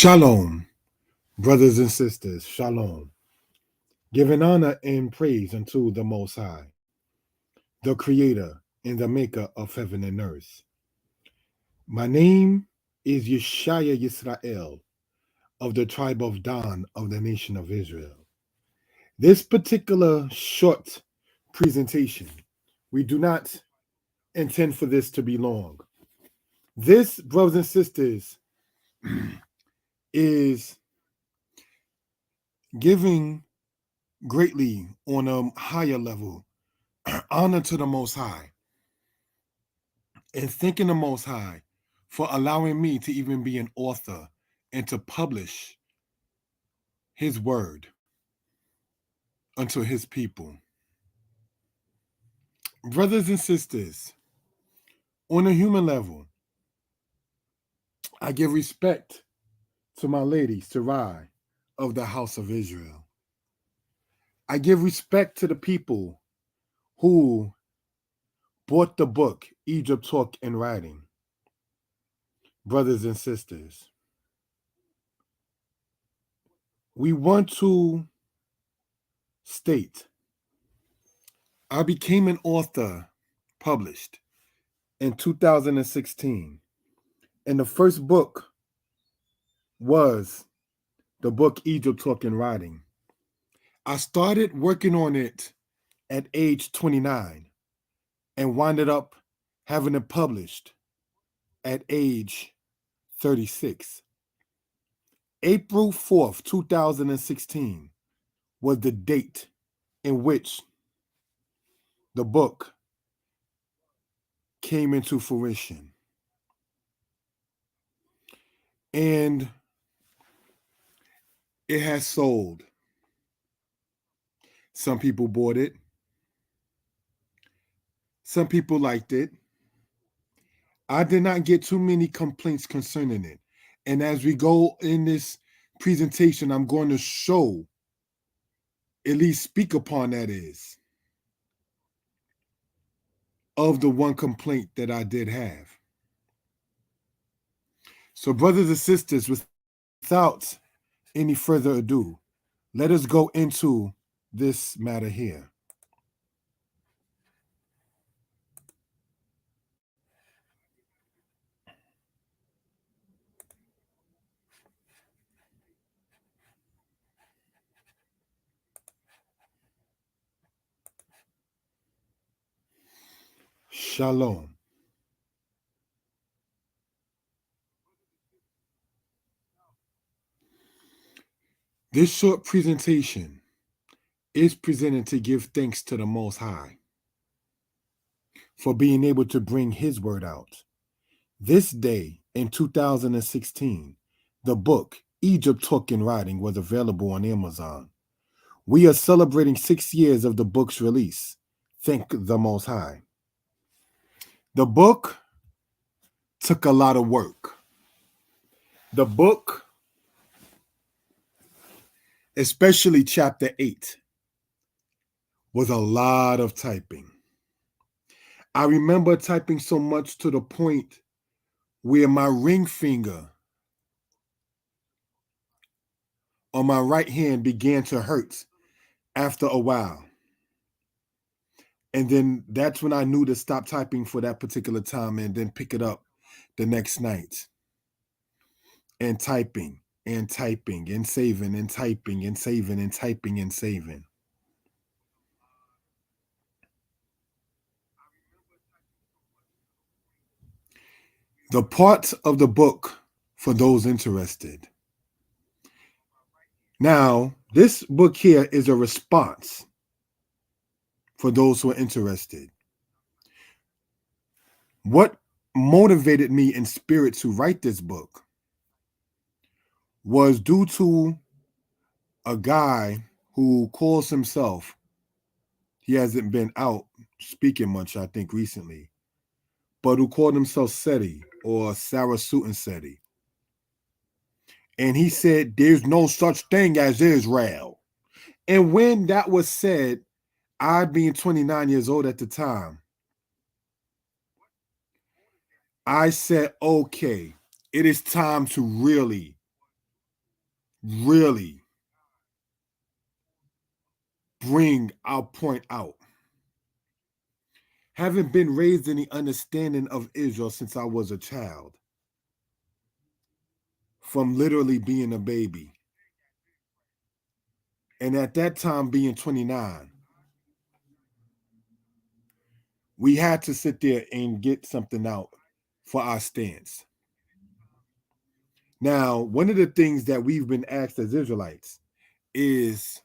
Shalom, brothers and sisters, shalom. Giving honor and praise unto the Most High, the Creator and the Maker of heaven and earth. My name is Yeshiah Yisrael of the tribe of Dan of the nation of Israel. This particular short presentation, we do not intend for this to be long. This, brothers and sisters, is giving greatly on a higher level honor to the Most High and thanking the Most High for allowing me to even be an author and to publish His word unto His people. Brothers and sisters, on a human level, I give respect to my lady, Sarai, of the house of Israel. I give respect to the people who bought the book, Egypt Talk and Writing. Brothers and sisters, we want to state I became an author published in 2016, and the first book was the book Egypt Talk and Writing. I started working on it at age 29 and winded up having it published at age 36. April 4th, 2016 was the date in which the book came into fruition. And it has sold. Some people bought it. Some people liked it. I did not get too many complaints concerning it. And as we go in this presentation, I'm going to show, at least speak upon that is, of the one complaint that I did have. So brothers and sisters, without any further ado, let us go into this matter here. Shalom. This short presentation is presented to give thanks to the Most High for being able to bring His word out. This day in 2016, the book Egypt Talk and Writing was available on Amazon. We are celebrating 6 years of the book's release. Thank the Most High. The book took a lot of work. The book, especially chapter 8, was a lot of typing. I remember typing so much to the point where my ring finger on my right hand began to hurt after a while. And then that's when I knew to stop typing for that particular time and then pick it up the next night. And typing and typing and saving and typing and saving and typing and saving. The part of the book for those interested. Now, this book here is a response for those who are interested. What motivated me in spirit to write this book was due to a guy who calls himself, he hasn't been out speaking much, I think, recently, but who called himself Seti or Sarasutan Seti. And he said, there's no such thing as Israel. And when that was said, I being 29 years old at the time, I said, okay, it is time to really really bring our point out. Having been raised in the understanding of Israel since I was a child, from literally being a baby, and at that time being 29, we had to sit there and get something out for our stance. Now, one of the things that we've been asked as Israelites is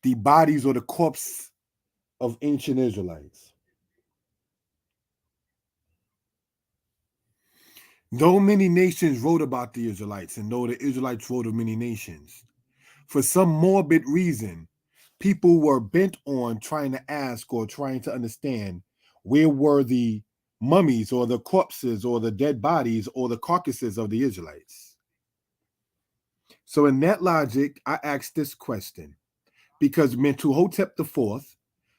the bodies or the corpse of ancient Israelites. Though many nations wrote about the Israelites, and though the Israelites wrote of many nations, for some morbid reason, people were bent on trying to ask or trying to understand where were the mummies or the corpses or the dead bodies or the carcasses of the Israelites. So in that logic, I asked this question because Mentuhotep IV,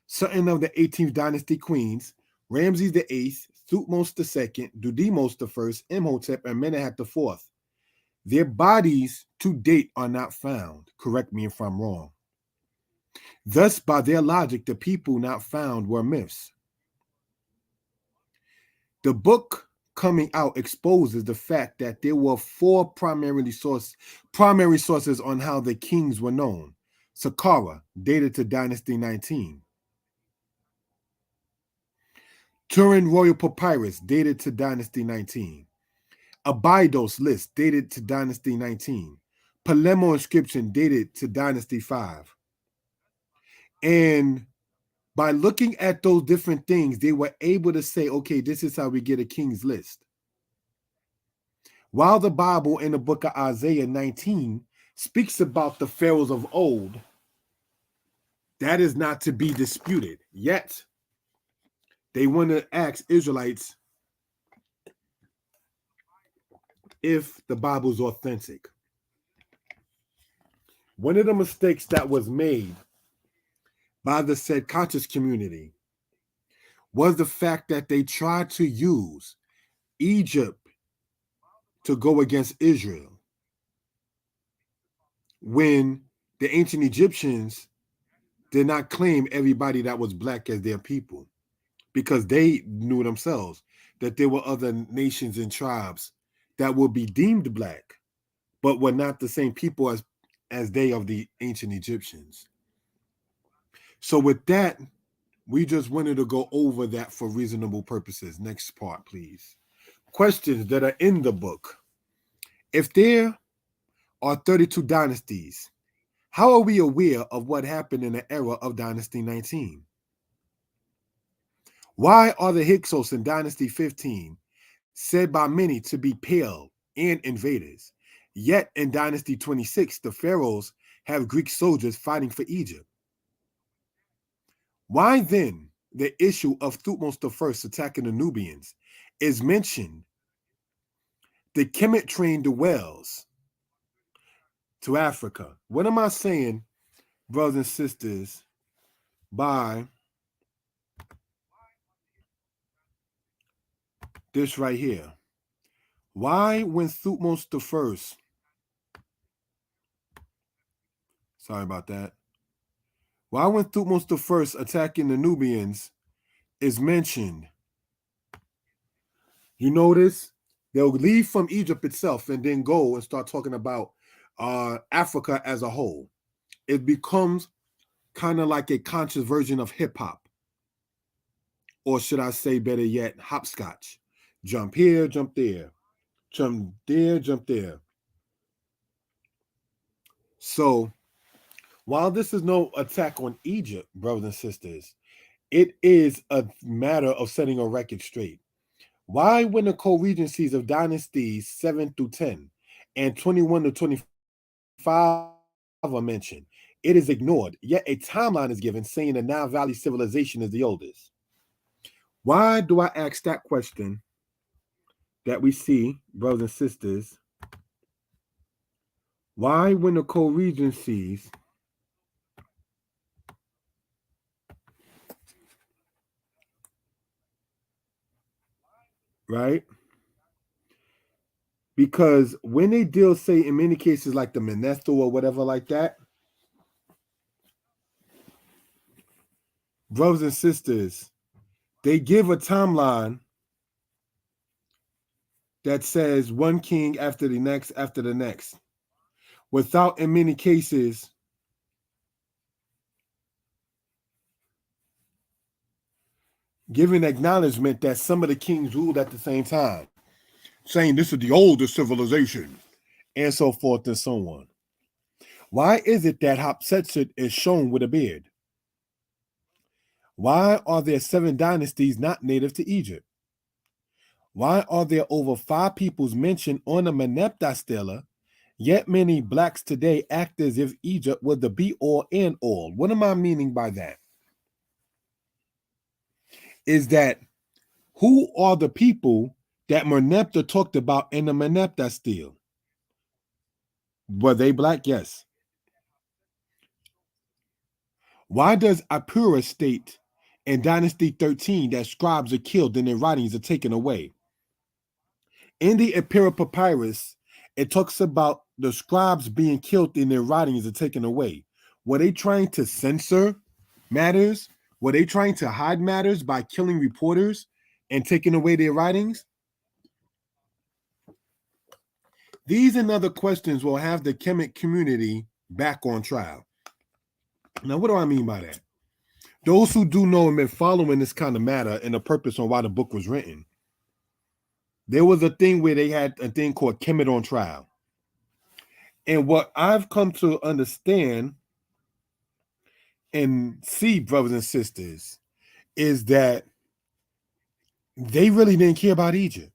certain of the 18th dynasty queens, Ramses VIII, Thutmose II, Dudimos I, Imhotep, and Menehat IV, their bodies to date are not found. Correct me if I'm wrong. Thus, by their logic, the people not found were myths. The book coming out exposes the fact that there were four primary sources on how the kings were known. Saqqara, dated to Dynasty 19. Turin Royal Papyrus, dated to Dynasty 19. Abydos list, dated to Dynasty 19. Palermo inscription, dated to Dynasty 5. And by looking at those different things, they were able to say, okay, this is how we get a king's list. While the Bible in the book of Isaiah 19 speaks about the pharaohs of old, that is not to be disputed. Yet, they want to ask Israelites if the Bible is authentic. One of the mistakes that was made by the said conscious community was the fact that they tried to use Egypt to go against Israel when the ancient Egyptians did not claim everybody that was black as their people, because they knew themselves that there were other nations and tribes that would be deemed black, but were not the same people as they of the ancient Egyptians. So with that, we just wanted to go over that for reasonable purposes. Next part, please. Questions that are in the book. If there are 32 dynasties, how are we aware of what happened in the era of Dynasty 19? Why are the Hyksos in Dynasty 15 said by many to be pale and invaders? Yet in Dynasty 26, the pharaohs have Greek soldiers fighting for Egypt. Why then the issue of Thutmose I attacking the Nubians is mentioned? The Kemet trained the Wells to Africa. What am I saying, brothers and sisters, by this right here? Why, when Thutmose I, sorry about that, why, when Thutmose I attacking the Nubians is mentioned, you notice they'll leave from Egypt itself and then go and start talking about Africa as a whole. It becomes kind of like a conscious version of hip hop, or should I say better yet, hopscotch. Jump here, jump there, jump there, jump there. So while this is no attack on Egypt, brothers and sisters, it is a matter of setting a record straight. Why, when the co-regencies of dynasties 7 through 10 and 21 to 25 are mentioned, it is ignored, yet a timeline is given saying the Nile Valley civilization is the oldest? Why do I ask that question? That we see, brothers and sisters, why, when the co-regencies right Because when they deal, say, in many cases like the Menesto or whatever like that, brothers and sisters, they give a timeline that says one king after the next, without, in many cases, giving acknowledgement that some of the kings ruled at the same time, saying this is the oldest civilization, and so forth and so on. Why is it that Hatshepsut is shown with a beard? Why are there 7 dynasties not native to Egypt? Why are there over 5 peoples mentioned on the Meneptah stela, yet many blacks today act as if Egypt was the be-all and all? What am I meaning by that? Is that who are the people that Meneptah talked about in the Meneptah stele? Were they black? Yes. Why does Apura state in Dynasty 13 that scribes are killed and their writings are taken away? In the Apura papyrus, it talks about the scribes being killed and their writings are taken away. Were they trying to censor matters? Were they trying to hide matters by killing reporters and taking away their writings? These and other questions will have the Kemet community back on trial. Now, what do I mean by that? Those who do know and been following this kind of matter and the purpose on why the book was written, there was a thing where they had a thing called Kemet on trial. And what I've come to understand and see, brothers and sisters, is that they really didn't care about Egypt.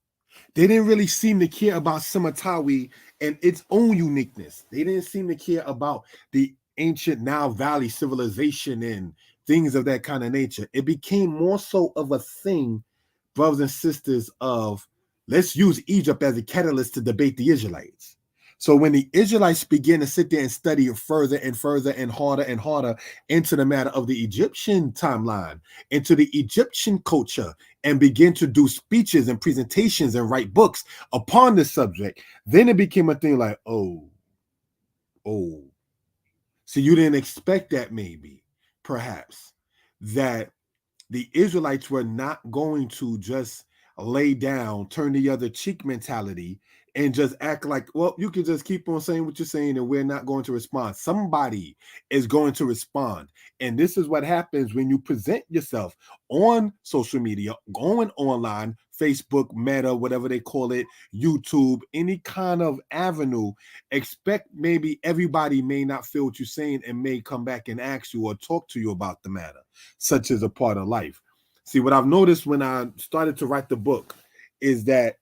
They didn't really seem to care about Samatawi and its own uniqueness. They didn't seem to care about the ancient Nile Valley civilization and things of that kind of nature. It became more so of a thing, brothers and sisters, of let's use Egypt as a catalyst to debate the Israelites. So when the Israelites began to sit there and study further and further and harder into the matter of the Egyptian timeline, into the Egyptian culture, and begin to do speeches and presentations and write books upon this subject, then it became a thing like, oh, so you didn't expect that, maybe, perhaps, that the Israelites were not going to just lay down, turn the other cheek mentality, and just act like, well, you can just keep on saying what you're saying and we're not going to respond. Somebody is going to respond. And this is what happens when you present yourself on social media, going online, Facebook, Meta, whatever they call it, YouTube, any kind of avenue. Expect maybe everybody may not feel what you're saying and may come back and ask you or talk to you about the matter, such as a part of life. See, what I've noticed when I started to write the book is that,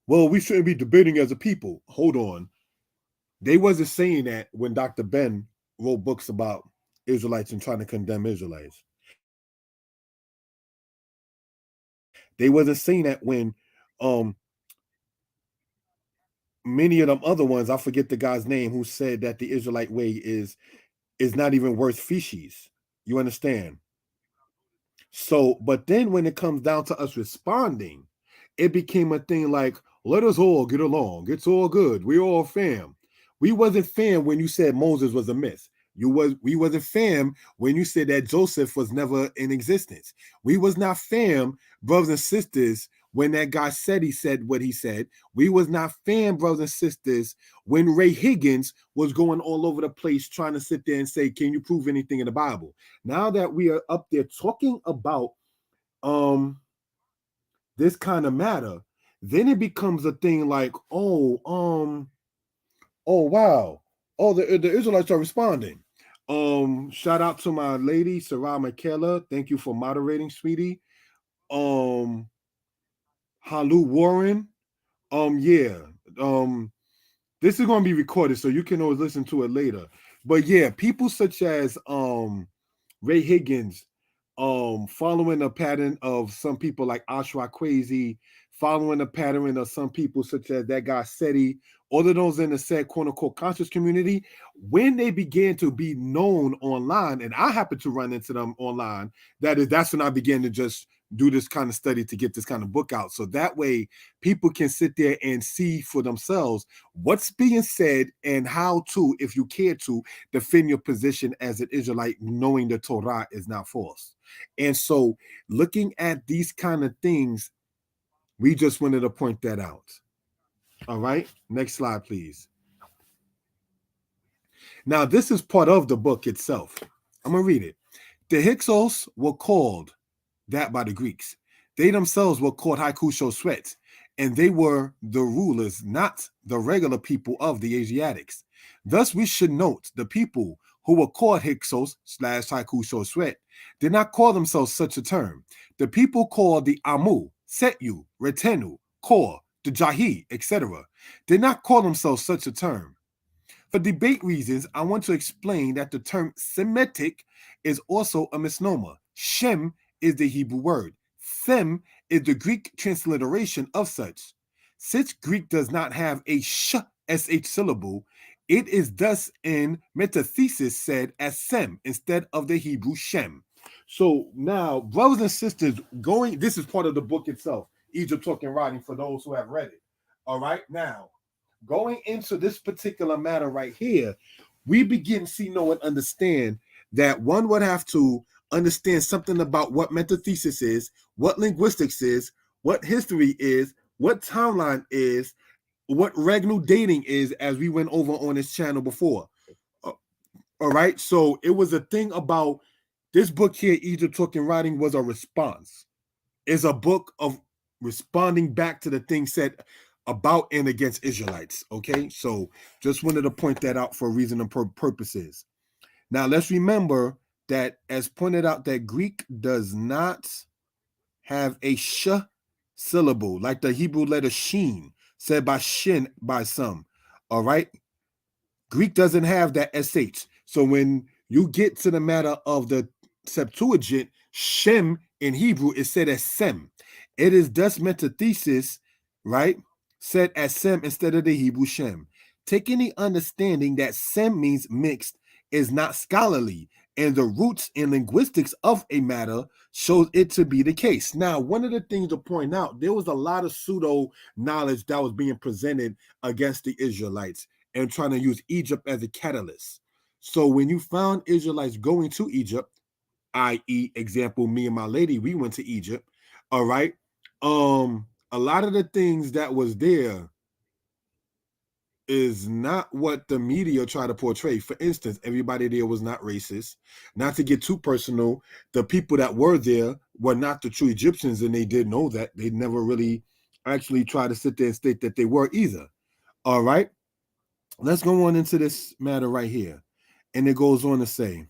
well, we shouldn't be debating as a people. Hold on. They wasn't saying that when Dr. Ben wrote books about Israelites and trying to condemn Israelites. They wasn't saying that when many of them other ones, I forget the guy's name, who said that the Israelite way is not even worth feces. You understand? So, but then when it comes down to us responding, it became a thing like, let us all get along. It's all good. We all fam. We wasn't fam when you said Moses was a myth. We wasn't fam when you said that Joseph was never in existence. We was not fam, brothers and sisters, when that guy said he said what he said. We was not fam, brothers and sisters, when Ray Higgins was going all over the place trying to sit there and say, can you prove anything in the Bible? Now that we are up there talking about this kind of matter, then it becomes a thing like, oh wow, oh the Israelites are responding. Shout out to my lady Sarah Michaela. Thank you for moderating, sweetie. Halu Warren. Yeah. This is going to be recorded, so you can always listen to it later. But yeah, people such as Ray Higgins, following a pattern of some people like Ashra Crazy, following a pattern of some people such as that guy Seti, all of those in the said quote unquote conscious community, when they began to be known online, and I happen to run into them online, that's when I began to just do this kind of study to get this kind of book out. So that way people can sit there and see for themselves what's being said and how to, if you care to, defend your position as an Israelite, knowing the Torah is not false. And so looking at these kind of things, we just wanted to point that out. All right, next slide, please. Now, this is part of the book itself. I'm going to read it. The Hyksos were called that by the Greeks. They themselves were called Hyksos, and they were the rulers, not the regular people of the Asiatics. Thus, we should note the people who were called Hyksos / Hyksos did not call themselves such a term. The people called the Amu, Setu, Retenu, Kor, the Jahi, etc., did not call themselves such a term. For debate reasons, I want to explain that the term Semitic is also a misnomer. Shem is the Hebrew word. Sem is the Greek transliteration of such. Since Greek does not have a sh syllable, it is thus in metathesis said as Sem instead of the Hebrew Shem. So now, brothers and sisters, this is part of the book itself, Egypt Talking Writing, for those who have read it. All right, now, going into this particular matter right here, we begin to see, know, and understand that one would have to understand something about what metathesis is, what linguistics is, what history is, what timeline is, what regnal dating is, as we went over on this channel before. All right, so it was a thing about this book here, Egypt Talking Writing, was a response. It's a book of responding back to the things said about and against Israelites. Okay, so just wanted to point that out for a reason and purposes. Now let's remember that, as pointed out, that Greek does not have a sh syllable like the Hebrew letter shin, said by shin by some. All right, Greek doesn't have that sh. So when you get to the matter of the Septuagint, Shem in Hebrew is said as Sem. It is thus metathesis, right, said as Sem instead of the Hebrew Shem. Taking the understanding that Sem means mixed is not scholarly, and the roots and linguistics of a matter shows it to be the case. Now, one of the things to point out, there was a lot of pseudo knowledge that was being presented against the Israelites and trying to use Egypt as a catalyst. So when you found Israelites going to Egypt, i.e., example, me and my lady, we went to Egypt, all right? A lot of the things that was there is not what the media try to portray. For instance, everybody there was not racist. Not to get too personal, the people that were there were not the true Egyptians, and they did know that. They never really actually tried to sit there and state that they were either. All right? Let's go on into this matter right here. And it goes on to say,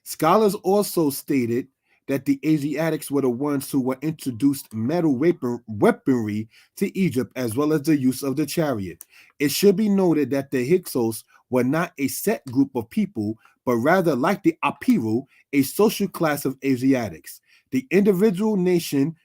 scholars also stated that the Asiatics were the ones who were introduced metal weaponry to Egypt, as well as the use of the chariot. It should be noted that the Hyksos were not a set group of people, but rather, like the Apiru, a social class of Asiatics. The individual nation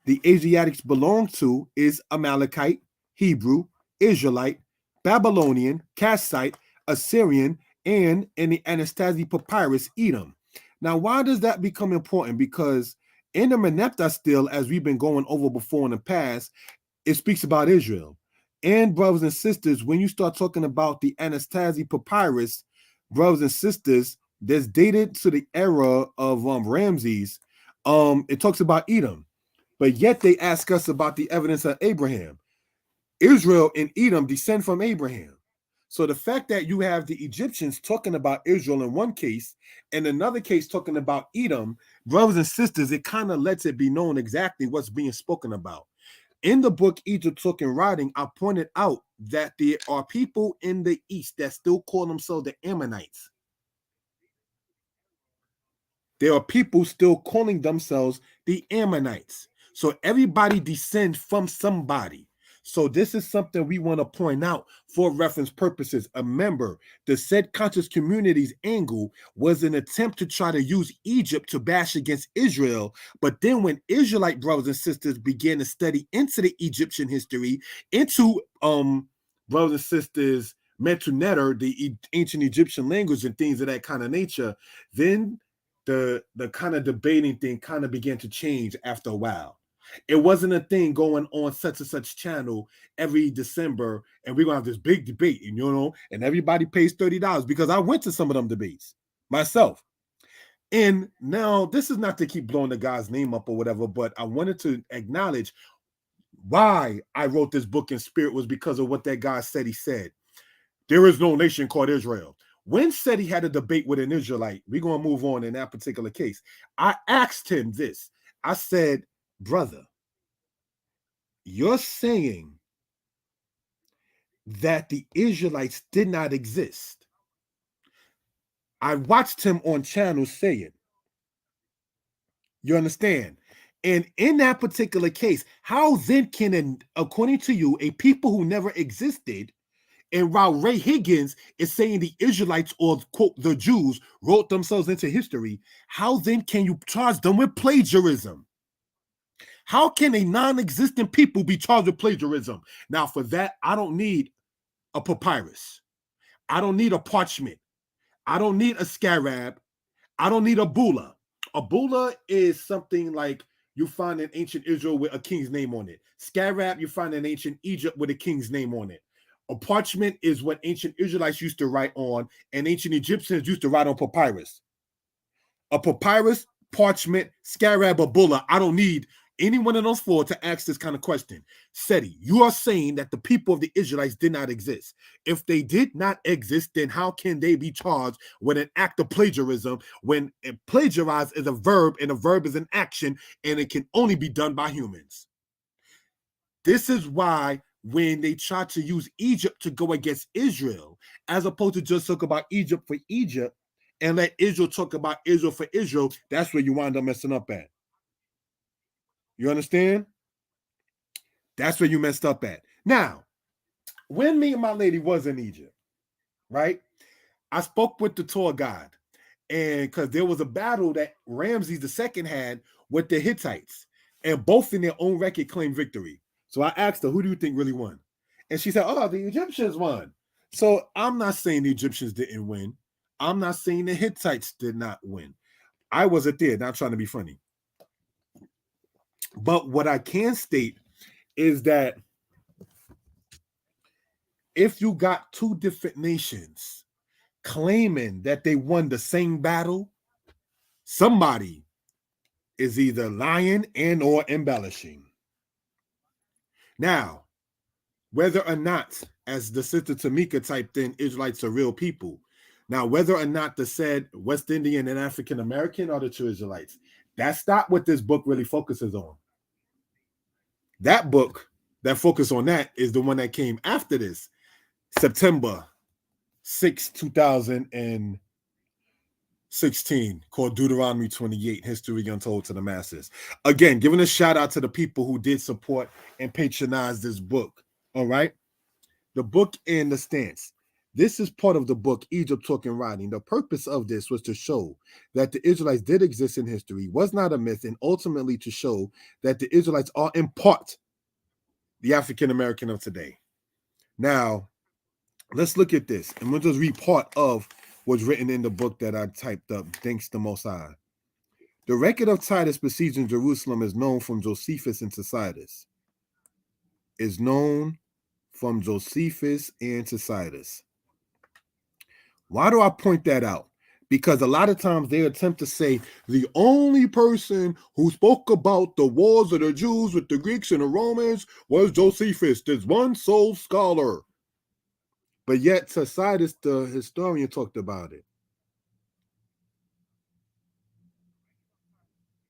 the Asiatics belong to is Amalekite, Hebrew, Israelite, Babylonian, Kassite, Assyrian, and in the Anastasia Papyrus, Edom. Now, why does that become important? Because in the Meneptah still, as we've been going over before in the past, it speaks about Israel. And brothers and sisters, when you start talking about the Anastasia Papyrus, brothers and sisters, that's dated to the era of Ramses, it talks about Edom. But yet they ask us about the evidence of Abraham. Israel and Edom descend from Abraham. So the fact that you have the Egyptians talking about Israel in one case, and another case talking about Edom, brothers and sisters, it kind of lets it be known exactly what's being spoken about. In the book Egypt Talking Writing, I pointed out that there are people in the East that still call themselves the Ammonites. There are people still calling themselves the Ammonites. So everybody descends from somebody. So this is something we want to point out for reference purposes. Remember, the said conscious community's angle was an attempt to try to use Egypt to bash against Israel. But then when Israelite brothers and sisters began to study into the Egyptian history, into brothers and sisters, Metu Neter, the ancient Egyptian language and things of that kind of nature, then the kind of debating thing kind of began to change after a while. It wasn't a thing going on such and such channel every December, and we're gonna have this big debate, and and everybody pays $30 because I went to some of them debates myself. And now this is not to keep blowing the guy's name up or whatever, but I wanted to acknowledge why I wrote this book in spirit was because of what that guy said. He said, there is no nation called Israel. When said he had a debate with an Israelite, we're going to move on in that particular case. I asked him this. I said, brother, you're saying that the Israelites did not exist. I watched him on channel say it. You understand? And in that particular case, how then can, according to you, a people who never existed, and while Ray Higgins is saying the Israelites, or quote, the Jews, wrote themselves into history, how then can you charge them with plagiarism? How can a non-existent people be charged with plagiarism? Now, for that, I don't need a papyrus. I don't need a parchment. I don't need a scarab. I don't need a bula. A bula is something like you find in ancient Israel with a king's name on it. Scarab, you find in ancient Egypt with a king's name on it. A parchment is what ancient Israelites used to write on, and ancient Egyptians used to write on papyrus. A papyrus, parchment, scarab, or bula. I don't need any one of those four to ask this kind of question. Seti, you are saying that the people of the Israelites did not exist. If they did not exist, then how can they be charged with an act of plagiarism when plagiarize is a verb and a verb is an action and it can only be done by humans? This is why when they try to use Egypt to go against Israel, as opposed to just talk about Egypt for Egypt and let Israel talk about Israel for Israel, that's where you wind up messing up at. You understand? That's where you messed up at. Now, when me and my lady was in Egypt, right, I spoke with the tour guide, and because there was a battle that Ramses II had with the Hittites, and both in their own record claimed victory. So I asked her, who do you think really won? And she said, oh, the Egyptians won. So I'm not saying the Egyptians didn't win. I'm not saying the Hittites did not win. I wasn't there, not trying to be funny. But what I can state is that if you got two different nations claiming that they won the same battle, somebody is either lying and or embellishing. Now, whether or not, as the sister Tamika typed in, Israelites are real people. Now, whether or not the said West Indian and African American are the true Israelites, that's not what this book really focuses on. That book that focuses on that is the one that came after this, September 6, 2016, called Deuteronomy 28, History Untold to the Masses. Again, giving a shout out to the people who did support and patronize this book. All right. The book and the stance. This is part of the book, Egypt Talking Writing. The purpose of this was to show that the Israelites did exist in history, was not a myth, and ultimately to show that the Israelites are in part the African American of today. Now, let's look at this, and we'll just read part of what's written in the book that I typed up, thanks to Most High. The record of Titus' besieging in Jerusalem is known from Josephus and Tacitus. Is known from Josephus and Tacitus. Why do I point that out? Because a lot of times they attempt to say the only person who spoke about the wars of the Jews with the Greeks and the Romans was Josephus, this one sole scholar. But yet Tacitus, the historian, talked about it.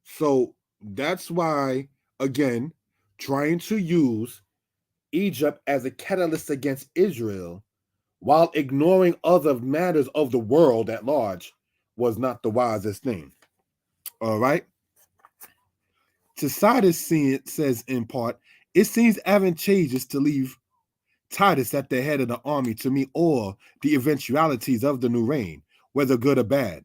So that's why, again, trying to use Egypt as a catalyst against Israel while ignoring other matters of the world at large was not the wisest thing. All right. Tacitus says in part, it seems advantageous to leave Titus at the head of the army to meet all the eventualities of the new reign, whether good or bad.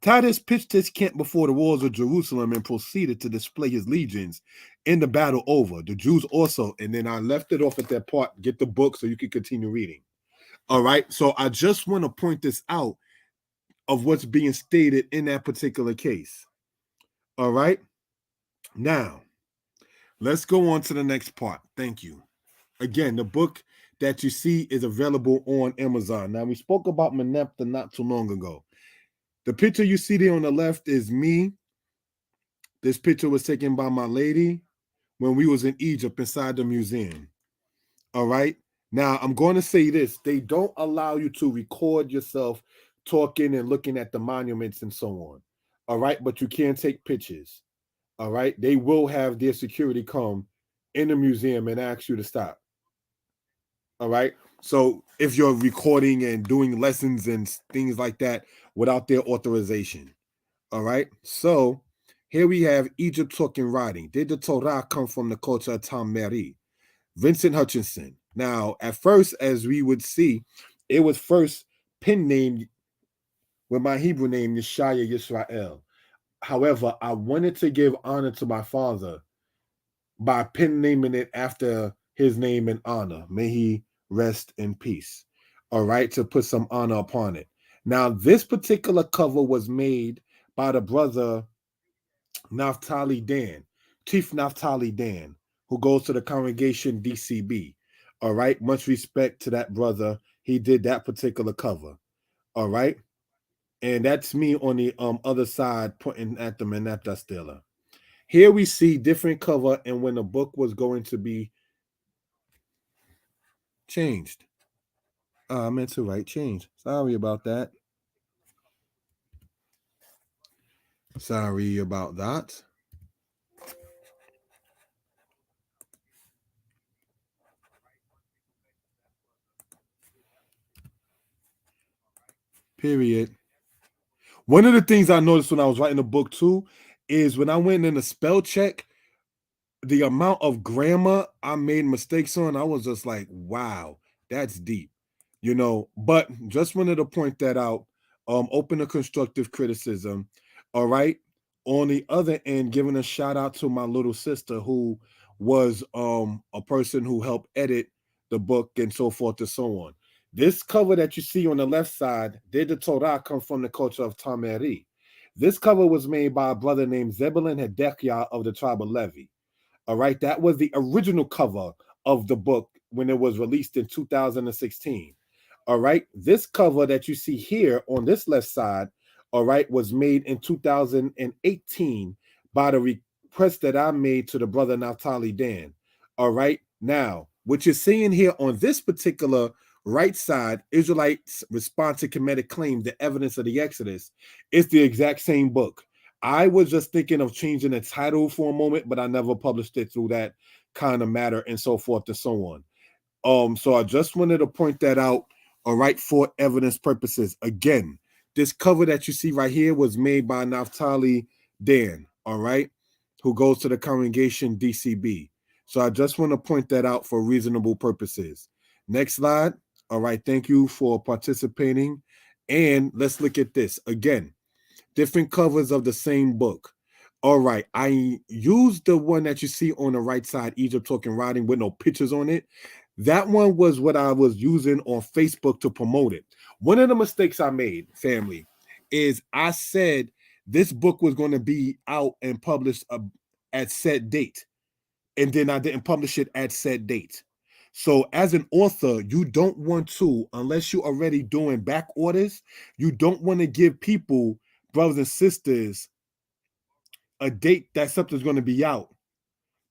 Titus pitched his camp before the walls of Jerusalem and proceeded to display his legions in the battle over. The Jews also, and then I left it off at that part. Get the book so you can continue reading. All right. So I just want to point this out. of what's being stated in that particular case. All right. Now, let's go on to the next part. Thank you. Again, the book that you see is available on Amazon. Now, we spoke about Meneptah not too long ago. The picture you see there on the left is me. This picture was taken by my lady when we was in Egypt inside the museum. All right. Now, I'm going to say this. They don't allow you to record yourself talking and looking at the monuments and so on. All right. But you can take pictures. All right. They will have their security come in the museum and ask you to stop. All right. So if you're recording and doing lessons and things like that without their authorization. All right. So here we have Egypt talking writing. Did the Torah come from the culture of Tom Mary? Vincent Hutchinson. Now, at first, as we would see, it was first pen named with my Hebrew name, Yeshiah Yisrael. However, I wanted to give honor to my father by pen naming it after his name in honor. May he rest in peace. All right, to put some honor upon it. Now, this particular cover was made by the brother Naphtali Dan, Chief Naphtali Dan, who goes to the congregation DCB. All right, much respect to that brother. He did that particular cover. All right, and that's me on the other side pointing at the Meneptah Stela. Here we see different cover and when the book was going to be changed. I meant to write change. Sorry about that. Sorry about that. Period. One of the things I noticed when I was writing the book too is when I went in a spell check, the amount of grammar I made mistakes on, I was just like, wow, that's deep, But just wanted to point that out. Open to constructive criticism. All right. On the other end, giving a shout out to my little sister who was a person who helped edit the book and so forth and so on. This cover that you see on the left side, Did the Torah come from the culture of Tameri? This cover was made by a brother named Zebulun Hedekiah of the tribe of Levi. All right, that was the original cover of the book when it was released in 2016. All right, this cover that you see here on this left side, all right, was made in 2018 by the request that I made to the brother Naftali Dan. All right, now what you're seeing here on this particular right side, Israelites respond to Kemetic claim, the evidence of the Exodus, is the exact same book. I was just thinking of changing the title for a moment, but I never published it through that kind of matter and so forth and so on. So I just wanted to point that out, all right, for evidence purposes. Again, this cover that you see right here was made by Naftali Dan, all right, who goes to the congregation DCB. So I just want to point that out for reasonable purposes. Next slide. All right, thank you for participating. And let's look at this again. Different covers of the same book. All right, I used the one that you see on the right side, Egypt Talking Writing, with no pictures on it. That one was what I was using on Facebook to promote it. One of the mistakes I made, family, is I said this book was going to be out and published at set date, and then I didn't publish it at set date. So as an author, you don't want to, unless you're already doing back orders, you don't want to give people, brothers and sisters, a date that something's going to be out.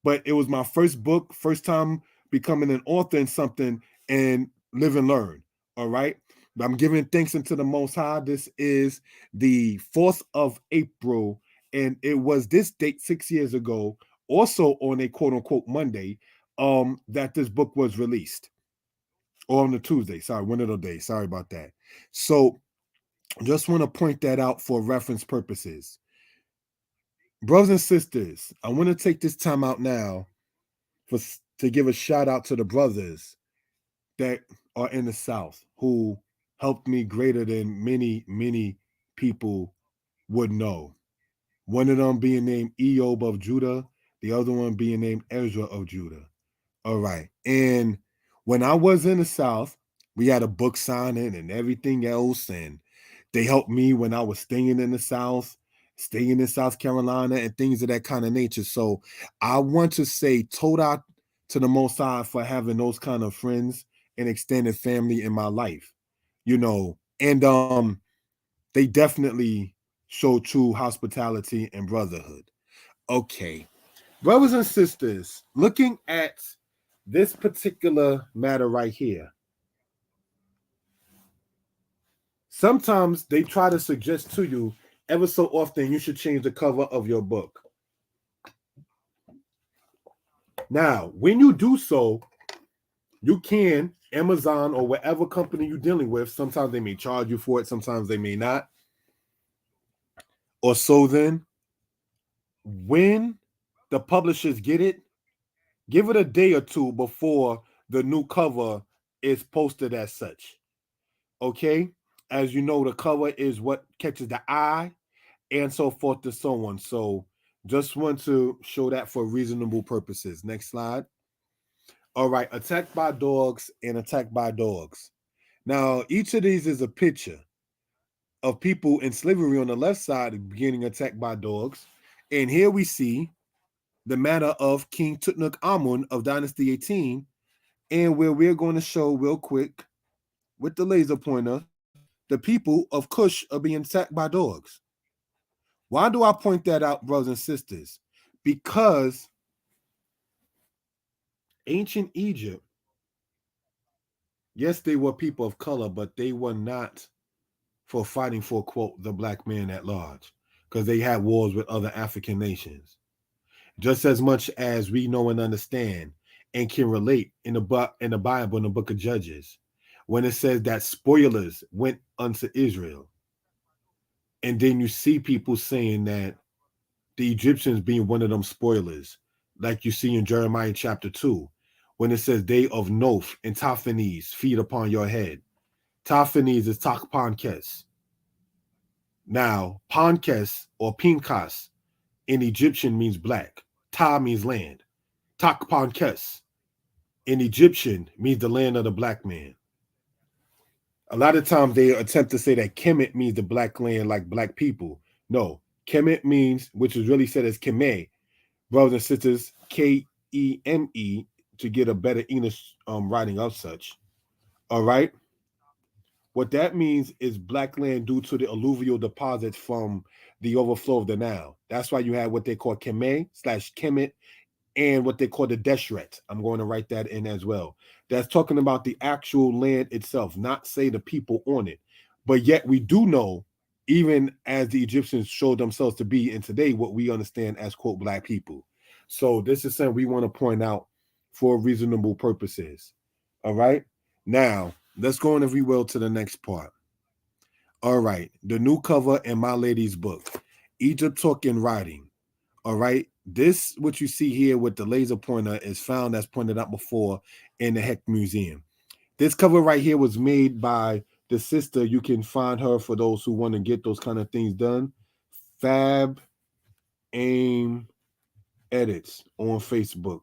But it was my first book, first time becoming an author in something, and live and learn. All right. I'm giving thanks unto the Most High. This is the 4th of April, and it was this date 6 years ago, also on a quote unquote Monday, that this book was released. Or on a Tuesday. Sorry, one of those days. Sorry about that. So just want to point that out for reference purposes. Brothers and sisters, I want to take this time out now to give a shout out to the brothers that are in the South who helped me greater than many people would know. One of them being named Eob of Judah, the other one being named Ezra of Judah. All right. And when I was in the South, we had a book signing and everything else. And They helped me when I was staying in the South, staying in South Carolina, and things of that kind of nature. So I want to say Toda to the Most High for having those kind of friends and extended family in my life, and they definitely show true hospitality and brotherhood. Okay, brothers and sisters, looking at this particular matter right here, sometimes they try to suggest to you ever so often you should change the cover of your book. Now, when you do so, you can, Amazon or whatever company you're dealing with, sometimes they may charge you for it, sometimes they may not. Or so then, when the publishers get it, give it a day or two before the new cover is posted as such. Okay? As you know, the cover is what catches the eye and so forth and so on. So just want to show that for reasonable purposes. Next slide. All right, attacked by dogs and attacked by dogs. Now, each of these is a picture of people in slavery on the left side getting attacked by dogs. And here we see the matter of King Tutankhamun of Dynasty 18, and where we're going to show real quick with the laser pointer, the people of Kush are being attacked by dogs. Why do I point that out, brothers and sisters? Because ancient Egypt, yes, they were people of color, but they were not for fighting for, quote, the black man at large, because they had wars with other African nations. Just as much as we know and understand and can relate in the Bible, in the book of Judges, when it says that spoilers went unto Israel. And then you see people saying that the Egyptians being one of them spoilers, like you see in Jeremiah chapter 2, when it says they of Noph and Taphanes feed upon your head. Taphanes is Takpankes. Now, Pankes or Pinkas in Egyptian means black. Ta means land. Takpankes in Egyptian means the land of the black man. A lot of times they attempt to say that Kemet means the black land, like black people. No, Kemet means, which is really said as Keme, brothers and sisters, Keme, to get a better English writing of such. All right. What that means is black land due to the alluvial deposits from the overflow of the Nile. That's why you have what they call Keme/Kemet and what they call the Deshret. I'm going to write that in as well. That's talking about the actual land itself, not say the people on it. But yet we do know, even as the Egyptians showed themselves to be in today, what we understand as, quote, black people. So this is something we want to point out for reasonable purposes. All right. Now, let's go on, if we will, to the next part. All right. The new cover in My Lady's book, Egypt Talking Writing. All right. This, what you see here with the laser pointer, is found, as pointed out before, in the Heck Museum. This cover right here was made by the sister. You can find her for those who want to get those kind of things done. Fab Aim Edits on Facebook.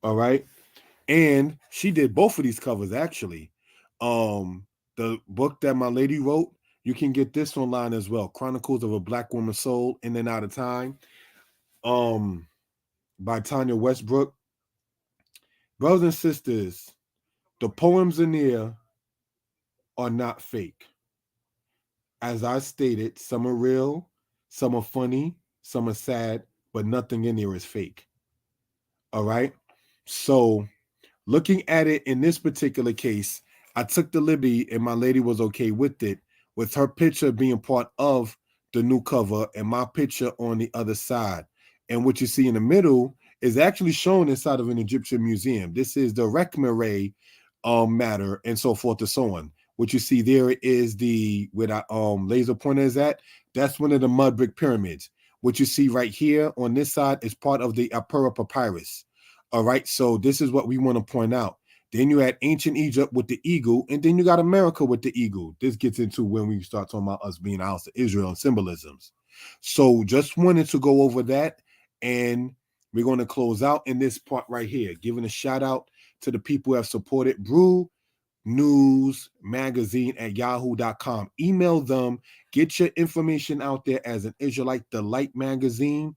All right. And she did both of these covers, actually. The book that my lady wrote, you can get this online as well. Chronicles of a Black Woman's Soul, In and Out of Time. By Tanya Westbrook. Brothers and sisters, the poems in here are not fake. As I stated, some are real, some are funny, some are sad, but nothing in here is fake. All right. So looking at it in this particular case, I took the liberty, and my lady was okay with it, with her picture being part of the new cover and my picture on the other side. And what you see in the middle is actually shown inside of an Egyptian museum. This is the Rekhmere matter, and so forth and so on. What you see there is the, where the laser pointer is at, that's one of the mud brick pyramids. What you see right here on this side is part of the Apura papyrus. All right, so this is what we want to point out. Then you had ancient Egypt with the eagle, and then you got America with the eagle. This gets into when we start talking about us being a house of Israel and symbolisms. So just wanted to go over that, and we're going to close out in this part right here, giving a shout out to the people who have supported Brew newsmagazine@yahoo.com. Email them, get your information out there as an Israelite Delight magazine.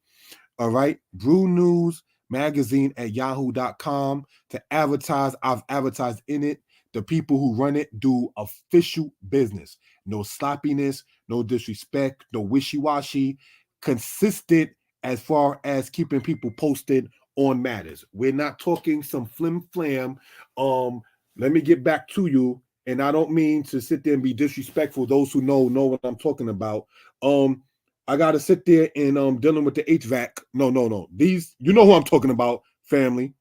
All right. Brew News Magazine@yahoo.com to advertise. I've advertised in it. The people who run it do official business. No sloppiness, no disrespect, no wishy-washy, consistent as far as keeping people posted on matters. We're not talking some flim flam. Let me get back to you. And I don't mean to sit there and be disrespectful. Those who know what I'm talking about. I gotta sit there and dealing with the HVAC. No. These, you know who I'm talking about, family.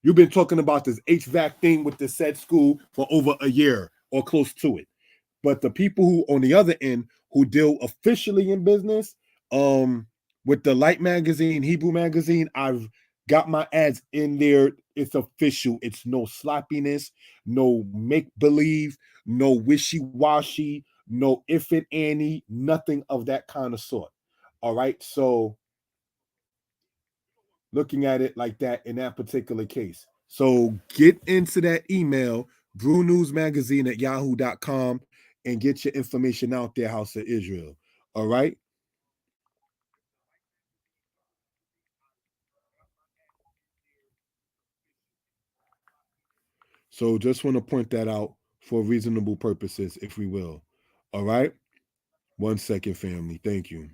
You've been talking about this HVAC thing with the said school for over a year or close to it. But the people who on the other end who deal officially in business, with the Light Magazine, Hebrew Magazine, I've got my ads in there. It's official. It's no sloppiness, no make believe, no wishy washy, no if and any, nothing of that kind of sort. All right. So looking at it like that in that particular case. So get into that email, brewnewsmagazine@yahoo.com, and get your information out there, House of Israel. All right. So just want to point that out for reasonable purposes, if we will. All right. 1 second, family. Thank you.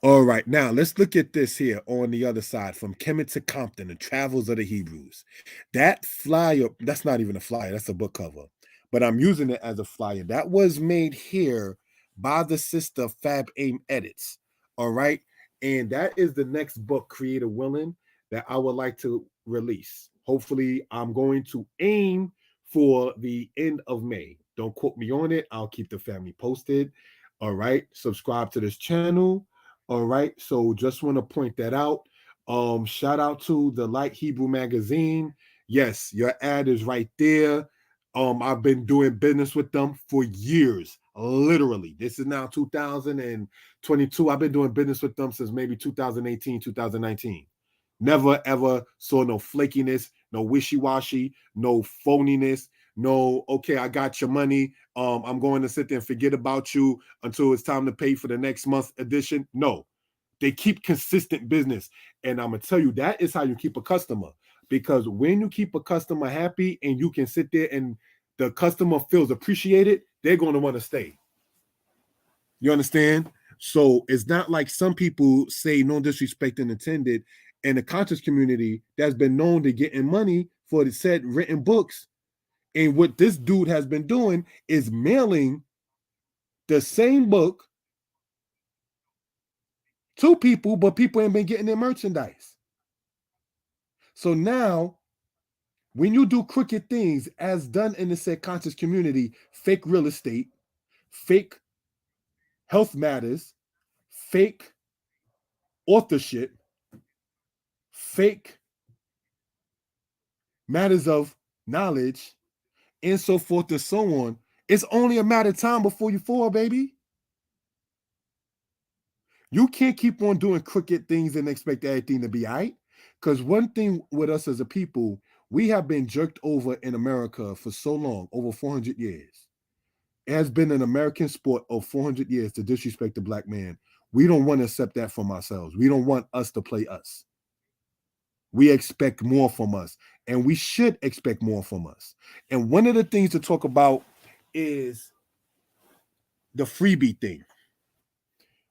All right, now let's look at this here on the other side from Kemet to Compton, the travels of the Hebrews. That flyer, that's not even a flyer, that's a book cover, but I'm using it as a flyer. That was made here by the sister Fab Aim Edits. All right, and that is the next book, Creator Willing, that I would like to release. Hopefully, I'm going to aim for the end of May. Don't quote me on it, I'll keep the family posted. All right, subscribe to this channel. All right. So just want to point that out. Shout out to the Light Hebrew Magazine. Yes, your ad is right there. I've been doing business with them for years. Literally. This is now 2022. I've been doing business with them since maybe 2018, 2019. Never ever saw no flakiness, no wishy-washy, no phoniness, no, okay, I got your money. I'm going to sit there and forget about you until it's time to pay for the next month's edition. No, they keep consistent business. And I'm going to tell you, that is how you keep a customer. Because when you keep a customer happy and you can sit there and the customer feels appreciated, they're going to want to stay. You understand? So it's not like some people say, no disrespect intended, in the conscious community that's been known to getting money for the said written books. And what this dude has been doing is mailing the same book to people, but people ain't been getting their merchandise. So now, when you do crooked things, as done in the said conscious community, fake real estate, fake health matters, fake authorship, fake matters of knowledge, and so forth and so on, it's only a matter of time before you fall, baby. You can't keep on doing crooked things and expect everything to be all right. Because one thing with us as a people, we have been jerked over in America for so long, over 400 years. It has been an American sport of 400 years to disrespect the black man. We don't want to accept that from ourselves. We don't want us to play us. We expect more from us, and we should expect more from us. And one of the things to talk about is the freebie thing.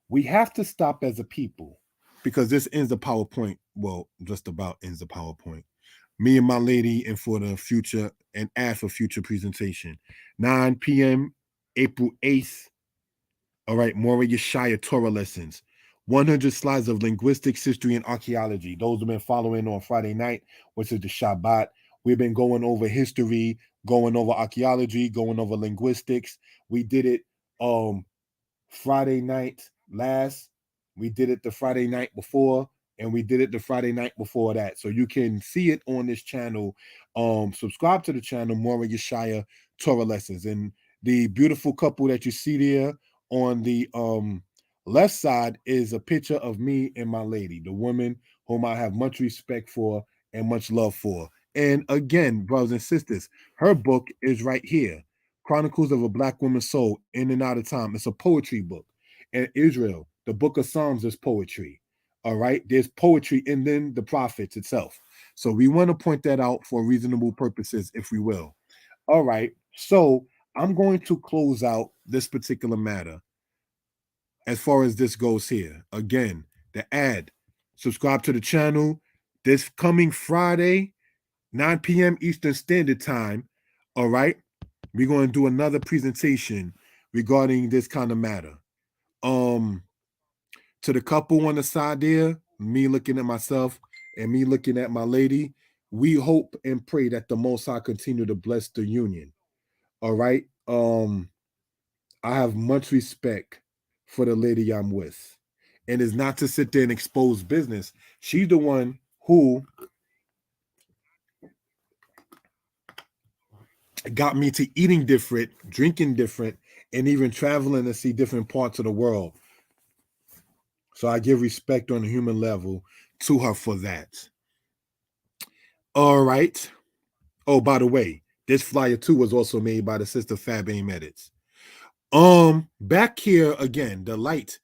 We have to stop as a people because this ends the PowerPoint. Well, just about ends the PowerPoint. Me and my lady, and for the future, and add for future presentation. 9 p.m., April 8th. All right, more Yeshiah Torah lessons. 100 slides of linguistics, history, and archaeology. Those have been following on Friday night, which is the Shabbat. We've been going over history, going over archaeology, going over linguistics. We did it Friday night last. We did it the Friday night before, and we did it the Friday night before that. So you can see it on this channel. Subscribe to the channel, Mora Yeshaya Torah Lessons. And the beautiful couple that you see there on the left side is a picture of me and my lady, the woman whom I have much respect for and much love for. And again, brothers and sisters, her book is right here. Chronicles of a Black Woman's Soul, In and Out of Time. It's a poetry book. And Israel, the book of Psalms is poetry. All right. There's poetry in then the prophets itself. So we want to point that out for reasonable purposes, if we will. All right. So I'm going to close out this particular matter as far as this goes here. Again, the ad. Subscribe to the channel. This coming Friday, 9 p.m. Eastern Standard Time. All right. We're going to do another presentation regarding this kind of matter. To the couple on the side there, me looking at myself and me looking at my lady, we hope and pray that the Most High continue to bless the union. All right. I have much respect for the lady I'm with. And it's not to sit there and expose business. She's the one who got me to eating different, drinking different, and even traveling to see different parts of the world. So I give respect on a human level to her for that. All right. Oh, by the way, this flyer too was also made by the sister Fab Aim Edits. Back here again, the light.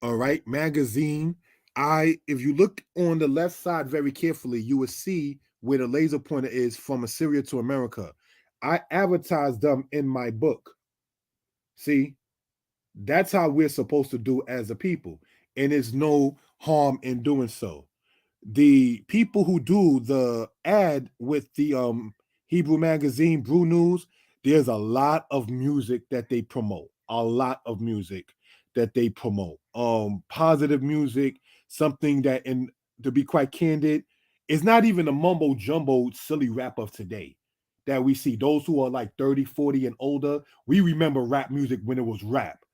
All right, magazine. If you look on the left side very carefully, you will see where the laser pointer is from Assyria to America. I advertised them in my book. See, that's how we're supposed to do as a people, and there's no harm in doing so. The people who do the ad with the Hebrew magazine Brew News, there's a lot of music that they promote. A lot of music that they promote. Positive music, something that, and to be quite candid, is not even a mumbo jumbo silly rap of today that we see. Those who are like 30, 40 and older, we remember rap music when it was rap.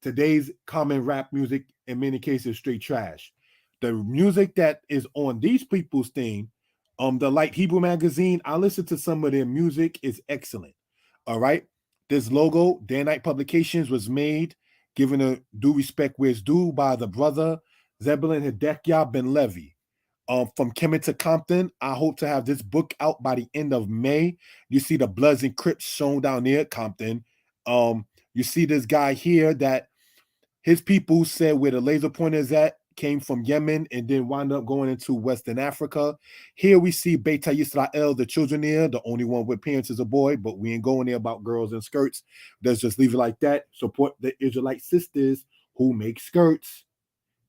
Today's common rap music, in many cases, straight trash. The music that is on these people's thing, the Light Hebrew magazine, I listen to some of their music, is excellent. All right. This logo, Danite Publications, was made, given a due respect where it's due, by the brother Zebulon Hidekya Ben Levi. From Kemet to Compton, I hope to have this book out by the end of May. You see the Bloods and Crips shown down there at Compton. You see this guy here that his people said where the laser pointer is at came from Yemen and then wound up going into Western Africa. Here we see Beta Yisrael, the children there. The only one with parents is a boy, but we ain't going there about girls and skirts. Let's just leave it like that. Support the Israelite sisters who make skirts.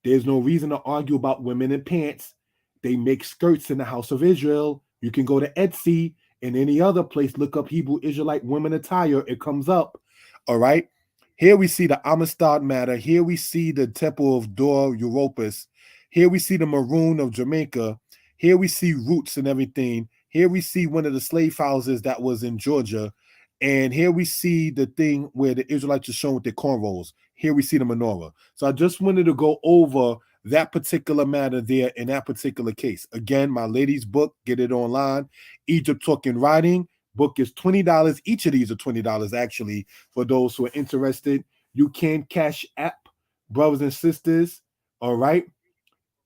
There's no reason to argue about women in pants. They make skirts in the house of Israel. You can go to Etsy and any other place, look up Hebrew Israelite women attire. It comes up. All right. Here we see the Amistad matter. Here we see the Temple of Dor Europus. Here we see the Maroon of Jamaica. Here we see roots and everything. Here we see one of the slave houses that was in Georgia. And here we see the thing where the Israelites are shown with their cornrows. Here we see the menorah. So I just wanted to go over that particular matter there in that particular case. Again, my lady's book, get it online. Egypt Talking Writing. Book is $20. Each of these are $20 actually for those who are interested. You can cash app, brothers and sisters. All right.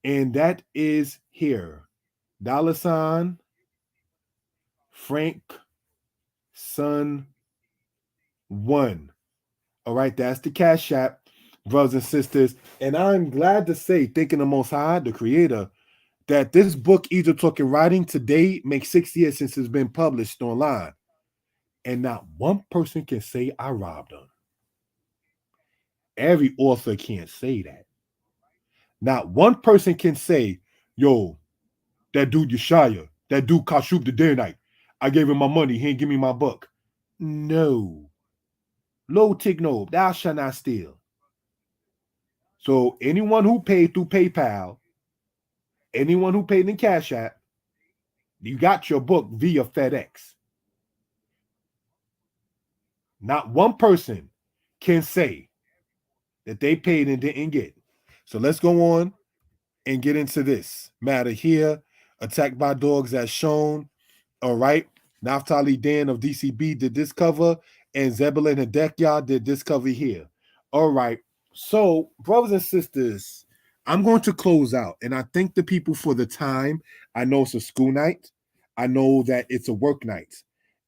And that is here. $ Frank Son 1. All right. That's the cash app, brothers and sisters. And I'm glad to say, thanking the Most High, the Creator, that this book, Egypt Talking Writing, today makes 6 years since it's been published online. And not one person can say I robbed them. Every author can't say that. Not one person can say, yo, that dude Yeshiah, that dude Kashub the Danite, I gave him my money, he ain't give me my book. No. Lo tigno, thou shalt not steal. So anyone who paid through PayPal, anyone who paid in Cash App, you got your book via FedEx. Not one person can say that they paid and didn't get. So let's go on and get into this matter here. Attacked by Dogs as shown. All right. Naftali Dan of DCB did this cover, and Zebulon Hidekya did this cover here. All right. So, brothers and sisters, I'm going to close out, and I thank the people for the time. I know it's a school night. I know that it's a work night,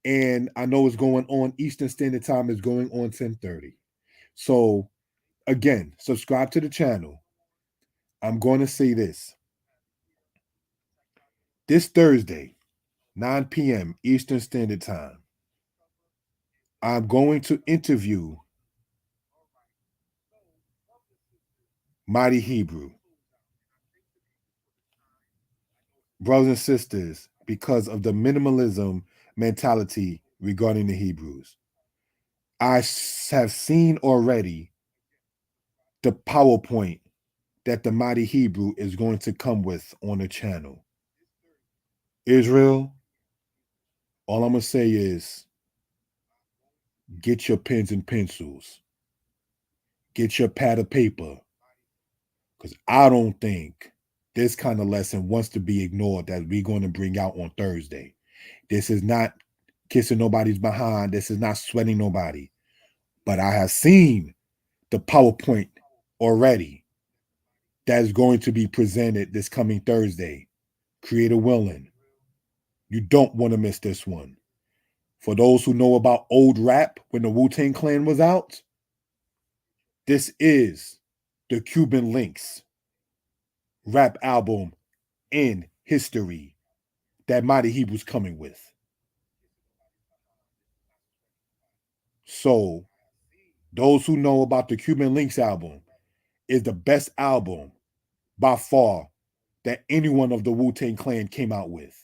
and I know it's going on Eastern Standard Time is going on 10:30. So again, subscribe to the channel. I'm going to say this Thursday, 9 p.m. Eastern Standard Time. I'm going to interview Mighty Hebrew, brothers and sisters, because of the minimalism mentality regarding the Hebrews. I have seen already the PowerPoint that the Mighty Hebrew is going to come with on the channel. Israel, all I'm going to say is get your pens and pencils, get your pad of paper, because I don't think this kind of lesson wants to be ignored that we're going to bring out on Thursday. This is not kissing nobody's behind. This is not sweating nobody. But I have seen the PowerPoint already that is going to be presented this coming Thursday. Creator willing. You don't want to miss this one. For those who know about old rap when the Wu-Tang Clan was out, this is the Cuban Links rap album in history that Mighty Hebrew's coming with. So, those who know about the Cuban Links album is the best album by far that anyone of the Wu-Tang Clan came out with.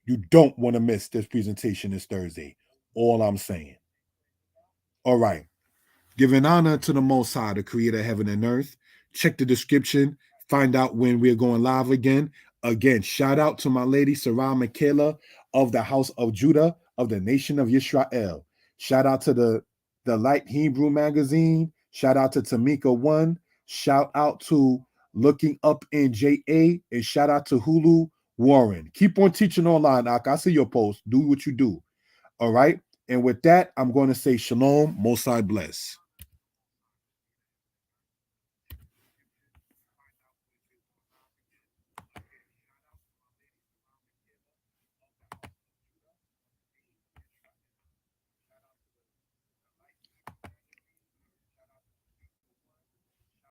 You don't want to miss this presentation this Thursday. All I'm saying. All right. Giving honor to the Most High, the creator of heaven and earth. Check the description. Find out when we're going live again. Again, shout out to my lady, Sarah Michaela of the House of Judah of the Nation of Yisrael. Shout out to the Light Hebrew magazine. Shout out to Tamika One. Shout out to Looking Up in JA. And shout out to Hulu Warren. Keep on teaching online, Ak. I see your post. Do what you do. All right. And with that, I'm going to say shalom. Most High bless.